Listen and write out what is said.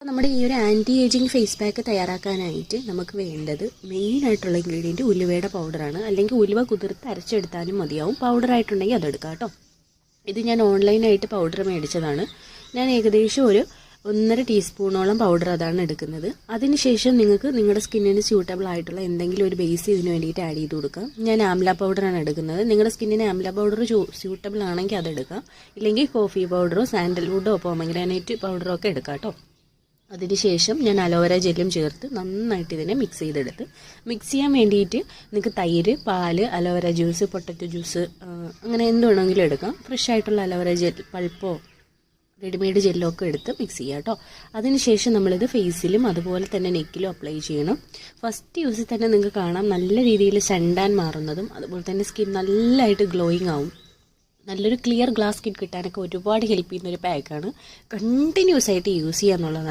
നമ്മുടെ ഈ ഒരു ആൻറ്റി ഏജിങ് ഫേസ് പാക്ക് തയ്യാറാക്കാനായിട്ട് നമുക്ക് വേണ്ടത് മെയിനായിട്ടുള്ള ഇൻഗ്രീഡിയൻറ്റ് ഉലുവയുടെ പൗഡറാണ്. അല്ലെങ്കിൽ ഉലുവ കുതിർത്ത് അരച്ചെടുത്താലും മതിയാവും. പൗഡറായിട്ടുണ്ടെങ്കിൽ അതെടുക്കാം കേട്ടോ. ഇത് ഞാൻ ഓൺലൈനായിട്ട് പൗഡർ മേടിച്ചതാണ്. ഞാൻ ഏകദേശം ഒരു 1.5 ടീസ്പൂണോളം പൗഡർ അതാണ് എടുക്കുന്നത്. അതിനുശേഷം നിങ്ങൾക്ക് നിങ്ങളുടെ സ്കിന്നിന് സ്യൂട്ടബിൾ ആയിട്ടുള്ള എന്തെങ്കിലും ഒരു ബേസ് ഇതിന് വേണ്ടിയിട്ട് ആഡ് ചെയ്ത് കൊടുക്കാം. ഞാൻ ആംല പൗഡറാണ് എടുക്കുന്നത്. നിങ്ങളുടെ സ്കിന്നിന് ആംല പൗഡർ സ്യൂട്ടബിൾ ആണെങ്കിൽ അതെടുക്കാം. ഇല്ലെങ്കിൽ കോഫി പൗഡറോ സാൻഡൽവുഡോ പോമഗ്രാനൈറ്റ് പൗഡറോ ഒക്കെ എടുക്കാം കേട്ടോ. അതിനുശേഷം ഞാൻ അലോവേര ജെല്ലും ചേർത്ത് നന്നായിട്ട് ഇതിനെ മിക്സ് ചെയ്തെടുത്ത് മിക്സ് ചെയ്യാൻ വേണ്ടിയിട്ട് നിങ്ങൾക്ക് തൈര്, പാല്, അലോവേര ജ്യൂസ്, പൊട്ടറ്റോ ജ്യൂസ് അങ്ങനെ എന്ത് വേണമെങ്കിലും എടുക്കാം. ഫ്രഷ് ആയിട്ടുള്ള അലോവേര ജെൽ പൾപ്പോ റെഡിമെയ്ഡ് ജെല്ലോ ഒക്കെ എടുത്ത് മിക്സ് ചെയ്യാം കേട്ടോ. അതിനുശേഷം നമ്മളിത് ഫേസിലും അതുപോലെ തന്നെ നെക്കിലും അപ്ലൈ ചെയ്യണം. ഫസ്റ്റ് യൂസിൽ തന്നെ നിങ്ങൾക്ക് കാണാം നല്ല രീതിയിൽ സൺടാൻ മാറുന്നതും അതുപോലെ തന്നെ സ്കിൻ നല്ലതായിട്ട് ഗ്ലോയിങ് ആവും. നല്ലൊരു ക്ലിയർ ഗ്ലാസ് സ്കിൻ കിട്ടാനൊക്കെ ഒരുപാട് ഹെൽപ്പ് ചെയ്യുന്ന ഒരു പാക്കാണ്. കണ്ടിന്യൂസ് ആയിട്ട് യൂസ് ചെയ്യുക എന്നുള്ളതാണ്